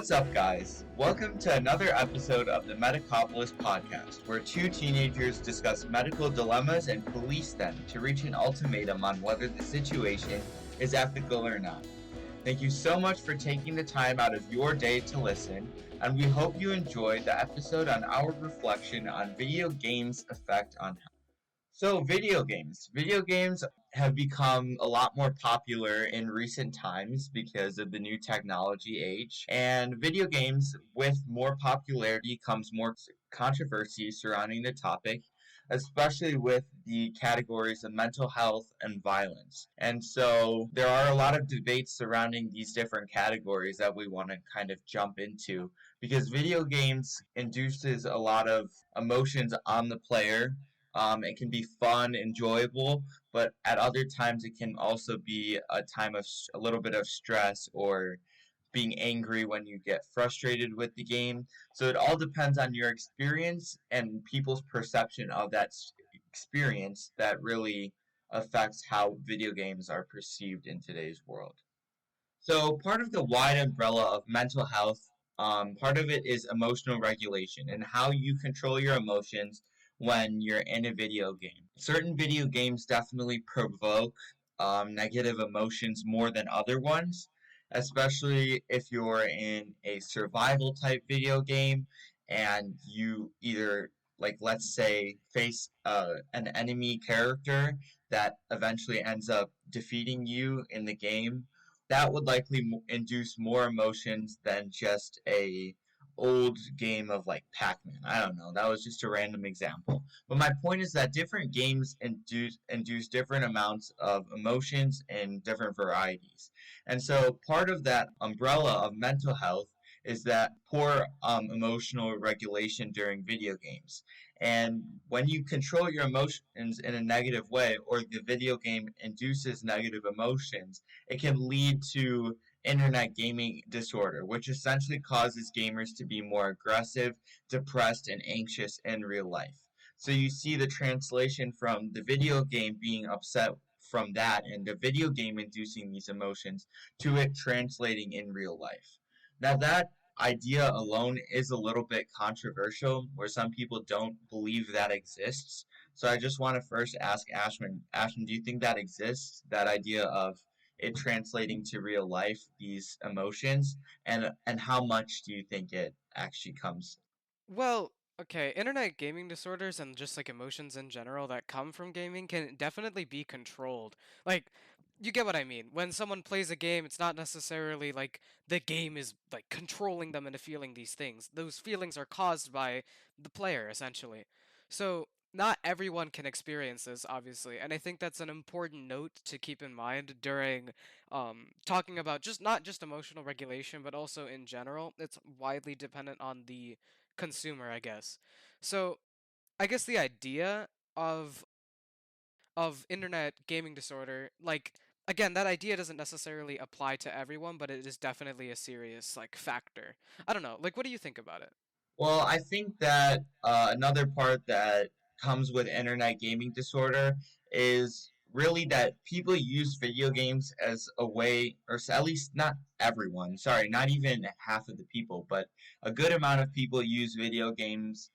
What's up, guys? Welcome to another episode of the Medicopolis podcast, where two teenagers discuss medical dilemmas and police them to reach an ultimatum on whether the situation is ethical or not. Thank you so much for taking the time out of your day to listen, and we hope you enjoyed the episode on our reflection on video games' effect on health. So, video games. Video games have become a lot more popular in recent times because of the new technology age. And video games, with more popularity, comes more controversy surrounding the topic, especially with the categories of mental health and violence. And so, there are a lot of debates surrounding these different categories that we want to kind of jump into because video games induces a lot of emotions on the player. It can be fun, enjoyable, but at other times it can also be a time of a little bit of stress or being angry when you get frustrated with the game. So it all depends on your experience and people's perception of that experience that really affects how video games are perceived in today's world. So part of the wide umbrella of mental health, part of it is emotional regulation and how you control your emotions when you're in a video game. Certain video games definitely provoke negative emotions more than other ones, especially if you're in a survival type video game and you either, like, let's say, face an enemy character that eventually ends up defeating you in the game. That would likely induce more emotions than just a old game of like Pac-Man. I don't know. That was just a random example. But my point is that different games induce different amounts of emotions in different varieties. And so part of that umbrella of mental health is that poor emotional regulation during video games. And when you control your emotions in a negative way, or the video game induces negative emotions, it can lead to internet gaming disorder, which essentially causes gamers to be more aggressive, depressed, and anxious in real life. So you see the translation from the video game being upset from that and the video game inducing these emotions to it translating in real life. Now that idea alone is a little bit controversial, where some people don't believe that exists. So I just want to first ask Ashwin. Ashwin, do you think that exists? That idea of it translating to real life, these emotions, and how much do you think it actually comes? Well, okay, internet gaming disorders and just like emotions in general that come from gaming can definitely be controlled. Like, you get what I mean. When someone plays a game, it's not necessarily like the game is like controlling them into feeling these things. Those feelings are caused by the player, essentially. So, not everyone can experience this, obviously, and I think that's an important note to keep in mind during talking about just not just emotional regulation, but also in general. It's widely dependent on the consumer, I guess. So I guess the idea of internet gaming disorder, like again, that idea doesn't necessarily apply to everyone, but it is definitely a serious like factor. I don't know. Like, what do you think about it? Well, I think that another part that comes with internet gaming disorder is really that people use video games as a way, or at least not everyone, sorry, not even half of the people, but a good amount of people use video games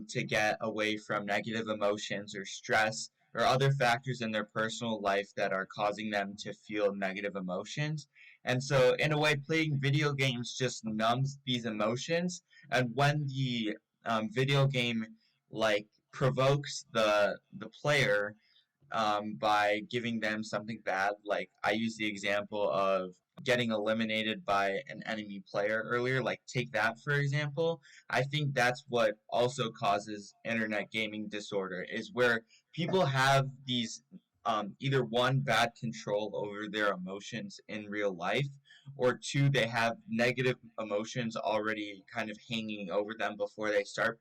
to get away from negative emotions or stress or other factors in their personal life that are causing them to feel negative emotions. And so, in a way, playing video games just numbs these emotions, and when the video game like provokes the player by giving them something bad, like I use the example of getting eliminated by an enemy player earlier, like take that for example. I think that's what also causes internet gaming disorder, is where people have these either one, bad control over their emotions in real life, or two, they have negative emotions already kind of hanging over them before they start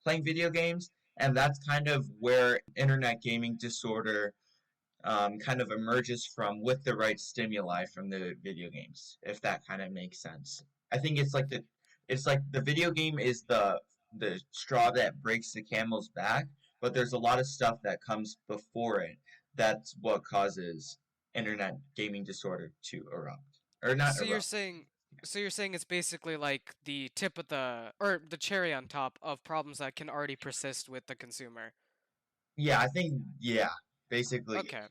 playing video games. And that's kind of where internet gaming disorder kind of emerges from, with the right stimuli from the video games, if that kind of makes sense. I think it's like the video game is the straw that breaks the camel's back, but there's a lot of stuff that comes before it. That's what causes internet gaming disorder to erupt, or not So you're erupt. saying So you're saying it's basically like the tip of the or the cherry on top of problems that can already persist with the consumer. Yeah, I think yeah, basically. Okay.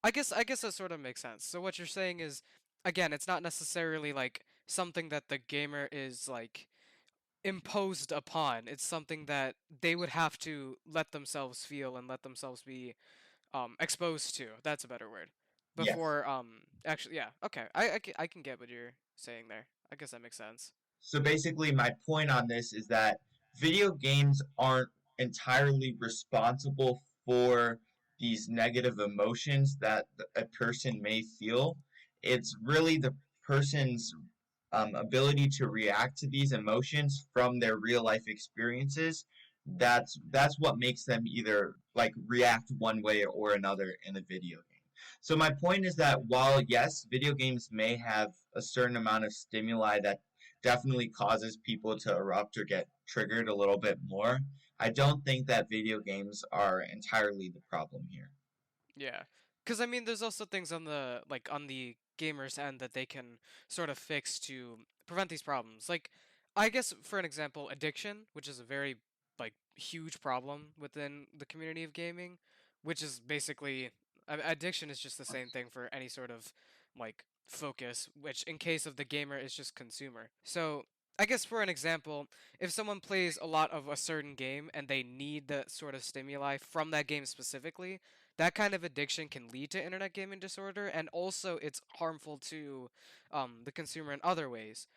I guess that sort of makes sense. So what you're saying is again, it's not necessarily like something that the gamer is like imposed upon. It's something that they would have to let themselves feel and let themselves be exposed to. That's a better word. Yes. Before actually yeah, okay. I can get what you're saying there. I guess that makes sense. So basically, my point on this is that video games aren't entirely responsible for these negative emotions that a person may feel. It's really the person's ability to react to these emotions from their real life experiences. That's what makes them either like react one way or another in a video game. So my point is that while yes, video games may have a certain amount of stimuli that definitely causes people to erupt or get triggered a little bit more, I don't think that video games are entirely the problem here. Yeah. Cuz I mean there's also things on the like on the gamers end that they can sort of fix to prevent these problems. Like I guess for an example, addiction, which is a very like huge problem within the community of gaming, which is basically addiction is just the same thing for any sort of like focus, which in case of the gamer is just consumer. So I guess for an example, if someone plays a lot of a certain game and they need that sort of stimuli from that game specifically, that kind of addiction can lead to internet gaming disorder, and also it's harmful to the consumer in other ways.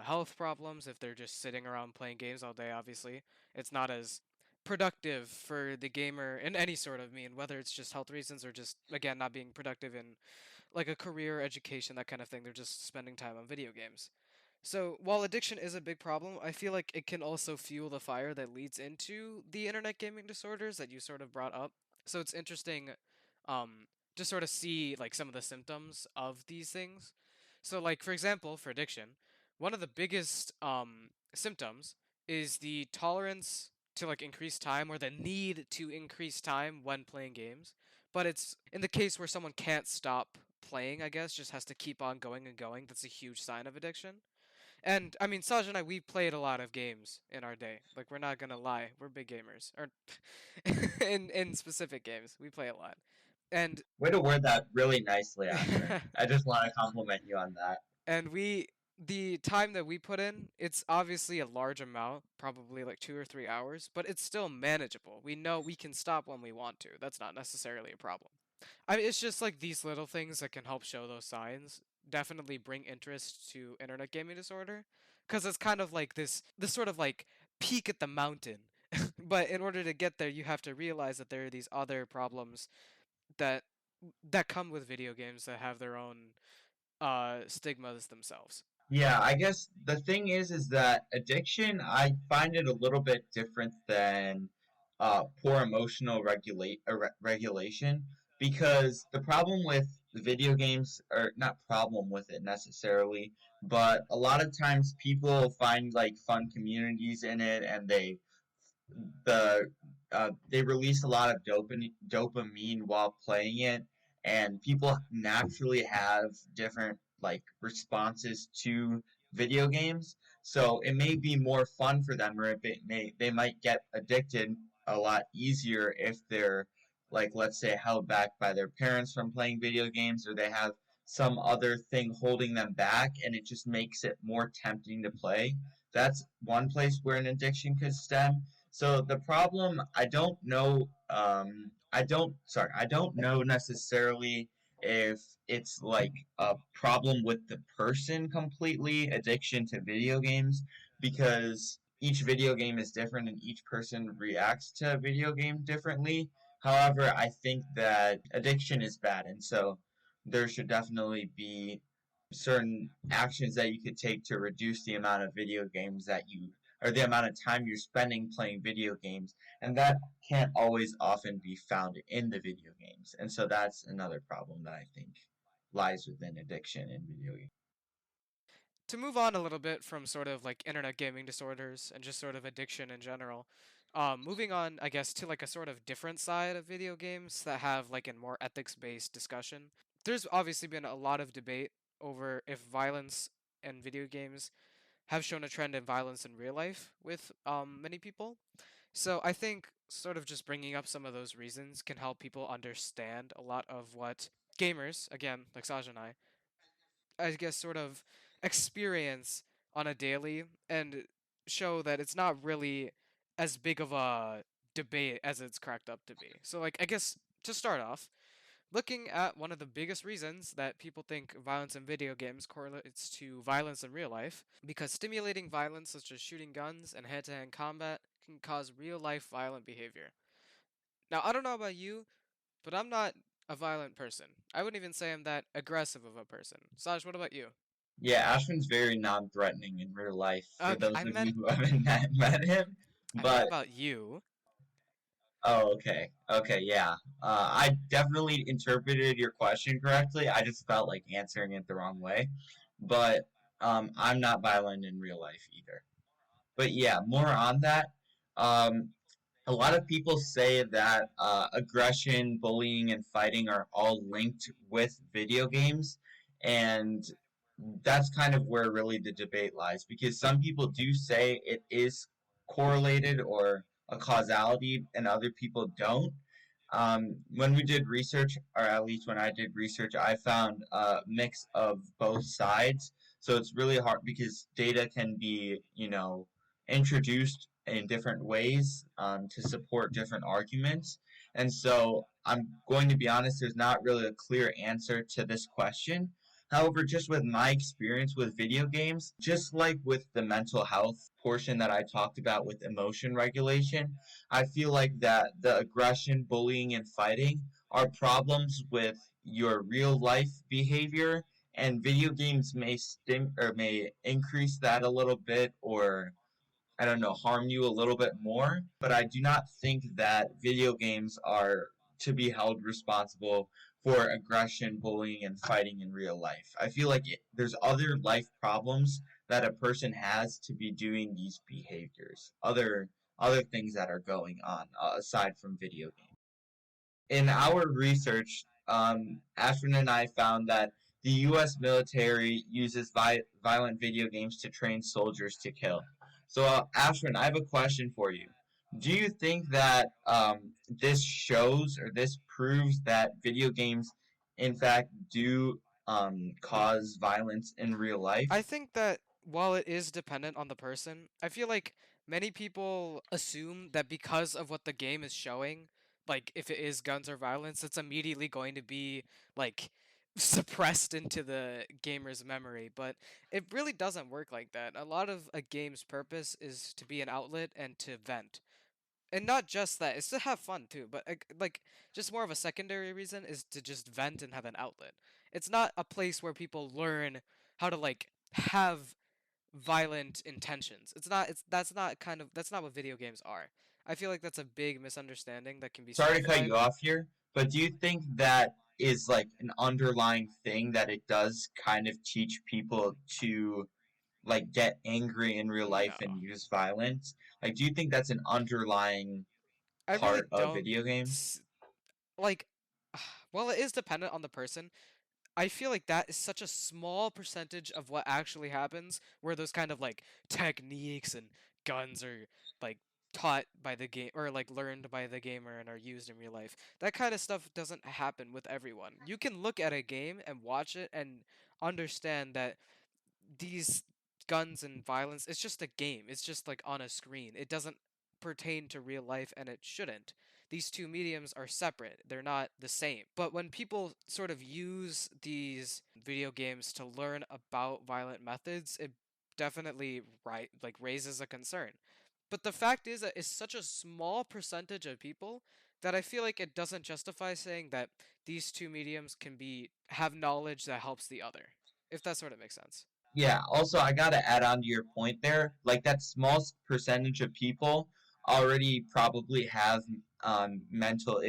Health problems if they're just sitting around playing games all day. Obviously, it's not as productive for the gamer in any sort of mean, whether it's just health reasons or just again not being productive in like a career, education, that kind of thing. They're just spending time on video games. So, while addiction is a big problem, I feel like it can also fuel the fire that leads into the internet gaming disorders that you sort of brought up. So, it's interesting um, to sort of see like some of the symptoms of these things. So, like for example, for addiction, one of the biggest symptoms is the tolerance to like increase time or the need to increase time when playing games. But it's in the case where someone can't stop playing, I guess, just has to keep on going and going. That's a huge sign of addiction. And I mean, Saj and I, we played a lot of games in our day. Like, we're not gonna lie, we're big gamers. Or in specific games, we play a lot. And Way to word that really nicely, Ashwin. I just want to compliment you on that. and the time that we put in, it's obviously a large amount, probably like 2 or 3 hours, but it's still manageable. We know we can stop when we want to. That's not necessarily a problem. I mean, it's just like these little things that can help show those signs. Definitely bring interest to internet gaming disorder, because it's kind of like this sort of like peak at the mountain. But in order to get there, you have to realize that there are these other problems that that come with video games that have their own stigmas themselves. Yeah, I guess the thing is that addiction, I find it a little bit different than poor emotional regulation because the problem with video games, or not problem with it necessarily, but a lot of times people find like fun communities in it and they release a lot of dopamine while playing it, and people naturally have different like responses to video games. So it may be more fun for them, or they might get addicted a lot easier if they're like, let's say, held back by their parents from playing video games, or they have some other thing holding them back, and it just makes it more tempting to play. That's one place where an addiction could stem. So the problem, I don't know. I don't know necessarily if it's like a problem with the person completely, addiction to video games, because each video game is different and each person reacts to a video game differently. However, I think that addiction is bad, and so there should definitely be certain actions that you could take to reduce the amount of video games that you or the amount of time you're spending playing video games, and that can't always often be found in the video games. And so that's another problem that I think lies within addiction in video games. To move on a little bit from sort of like internet gaming disorders and just sort of addiction in general, moving on, I guess, to like a sort of different side of video games that have like a more ethics based discussion. There's obviously been a lot of debate over if violence and video games have shown a trend in violence in real life with many people. So I think sort of just bringing up some of those reasons can help people understand a lot of what gamers, again, like Saj and I guess sort of experience on a daily and show that it's not really as big of a debate as it's cracked up to be. So like I guess to start off, looking at one of the biggest reasons that people think violence in video games correlates to violence in real life, because stimulating violence such as shooting guns and hand-to-hand combat can cause real-life violent behavior. Now, I don't know about you, but I'm not a violent person. I wouldn't even say I'm that aggressive of a person. Saj, what about you? Yeah, Ashwin's very non-threatening in real life for Okay, those of you who haven't met him. I meant But about you. oh, okay, okay, yeah. I definitely interpreted your question correctly. I just felt like answering it the wrong way. But I'm not violent in real life either. But yeah, more on that. Um, a lot of people say that aggression, bullying, and fighting are all linked with video games, and that's kind of where really the debate lies because some people do say it is correlated or a causality, and other people don't. When we did research, or at least when I did research, I found a mix of both sides. So it's really hard because data can be, introduced in different ways to support different arguments. And so I'm going to be honest, there's not really a clear answer to this question. However, just with my experience with video games, just like with the mental health portion that I talked about with emotion regulation, I feel like that the aggression, bullying, and fighting are problems with your real life behavior, and video games may may increase that a little bit, or I don't know, harm you a little bit more. But I do not think that video games are to be held responsible for aggression, bullying, and fighting in real life. I feel like there's other life problems that a person has to be doing these behaviors, other things that are going on aside from video games. In our research, Ashwin and I found that the U.S. military uses violent video games to train soldiers to kill. So, Ashwin, I have a question for you. Do you think that this shows or this proves that video games, in fact, do cause violence in real life? I think that while it is dependent on the person, I feel like many people assume that because of what the game is showing, like if it is guns or violence, it's immediately going to be like suppressed into the gamer's memory, but it really doesn't work like that. A lot of a game's purpose is to be an outlet and to vent. And not just that, it's to have fun too, but like just more of a secondary reason is to just vent and have an outlet. It's not a place where people learn how to like have violent intentions. That's not what video games are. I feel like that's a big misunderstanding that can be Sorry to cut simplified. you off here, but do you think that is like an underlying thing that it does kind of teach people to like get angry in real No. life and use violence? Like, do you think that's an underlying I really part of don't video games? s- like while it is dependent on the person, I feel like that is such a small percentage of what actually happens, where those kind of like techniques and guns are like taught by the game or like learned by the gamer and are used in real life. That kind of stuff doesn't happen with everyone. You can look at a game and watch it and understand that these guns and violence, it's just a game. It's just like on a screen. It doesn't pertain to real life and it shouldn't. These two mediums are separate. They're not the same. But when people sort of use these video games to learn about violent methods, it definitely like raises a concern. But the fact is that it's such a small percentage of people that I feel like it doesn't justify saying that these two mediums can be have knowledge that helps the other. If that sort of makes sense. Yeah, also I gotta add on to your point there. Like that small percentage of people already probably have mental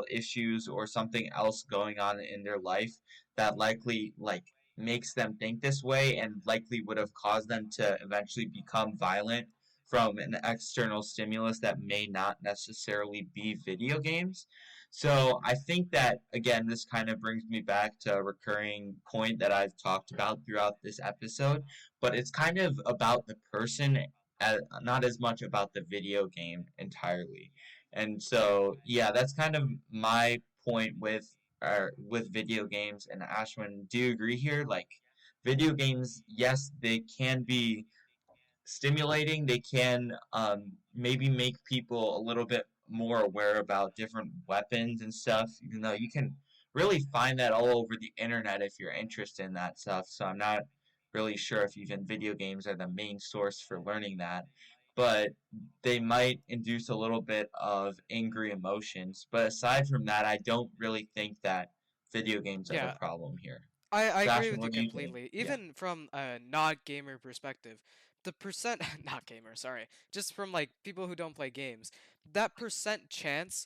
issues or something else going on in their life that likely like makes them think this way and likely would have caused them to eventually become violent from an external stimulus that may not necessarily be video games. So I think that, again, this kind of brings me back to a recurring point that I've talked about throughout this episode, but it's kind of about the person, not as much about the video game entirely. And so, yeah, that's kind of my point with video games. And Ashwin, do you agree here? Like, video games, yes, they can be stimulating. They can maybe make people a little bit more aware about different weapons and stuff, even though you can really find that all over the internet if you're interested in that stuff. So I'm not really sure if even video games are the main source for learning that. But they might induce a little bit of angry emotions. But aside from that, I don't really think that video games are the Yeah, problem here. I So agree Ashwin, with you what do you think? completely. Yeah. Even from a not gamer perspective, the percent not gamer, sorry, just from like people who don't play games, that percent chance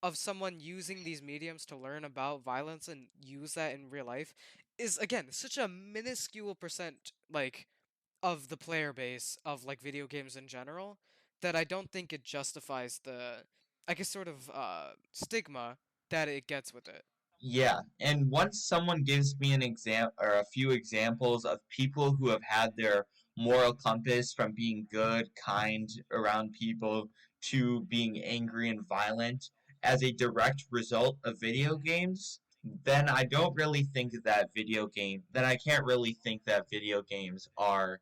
of someone using these mediums to learn about violence and use that in real life is again such a minuscule percent like of the player base of like video games in general that I don't think it justifies the I guess sort of stigma that it gets with it. Yeah, and once someone gives me an exam or a few examples of people who have had their moral compass from being good, kind around people to being angry and violent as a direct result of video games, then I don't really think that then I can't really think that video games are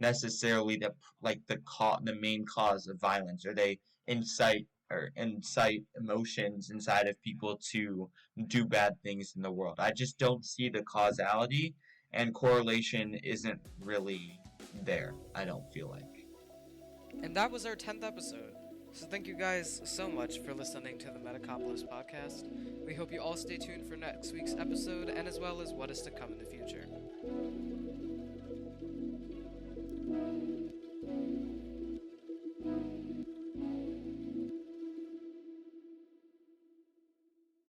necessarily the main cause of violence, or they incite emotions inside of people to do bad things in the world. I just don't see the causality, and correlation isn't really there, I don't feel like. And that was our 10th episode. So thank you guys so much for listening to the Metacopolis podcast. We hope you all stay tuned for next week's episode and as well as what is to come in the future.